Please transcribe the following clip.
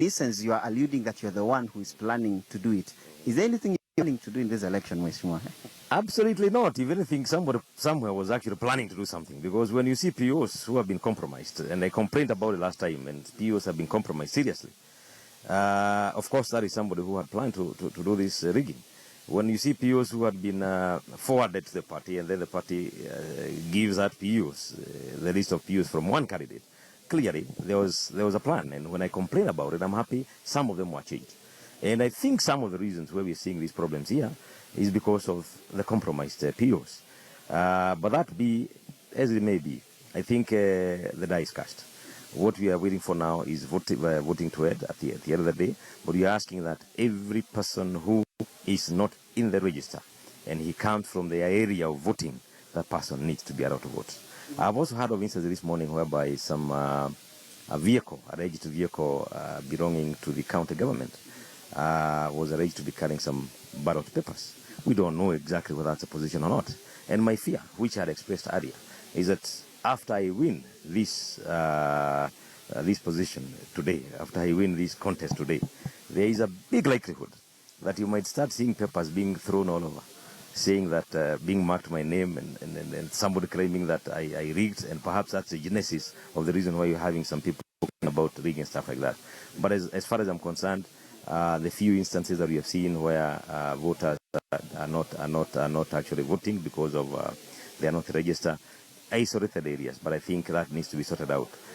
essence, you are alluding that you're the one who is planning to do it. Is there anything you're planning to do in this election, Mheshimiwa? Absolutely not. If anything, somebody somewhere was actually planning to do something. Because when you see POs who have been compromised, and I complained about it last time, and POs have been compromised seriously, of course, that is somebody who had planned to do this rigging. When you see POs who had been forwarded to the party, and then the party gives out POs, the list of POs from one candidate, clearly there was a plan. And when I complain about it, I'm happy some of them were changed. And I think some of the reasons why we're seeing these problems here is because of the compromised POs. But that be as it may be, I think the die is cast. What we are waiting for now is voting to end at the end of the day. But we are asking that every person who is not in the register and he comes from the area of voting, that person needs to be allowed to vote. I've also heard of instances this morning whereby some a registered vehicle belonging to the county government was alleged to be carrying some ballot papers. We don't know exactly whether that's a position or not. And my fear, which I had expressed earlier, is that after I win this position today, after I win this contest today, there is a big likelihood that you might start seeing papers being thrown all over, saying that being marked my name and somebody claiming that I rigged, and perhaps that's the genesis of the reason why you're having some people talking about rigging and stuff like that. But as far as I'm concerned, the few instances that we have seen where voters are not actually voting because of they are not registered, isolated areas, but I think that needs to be sorted out.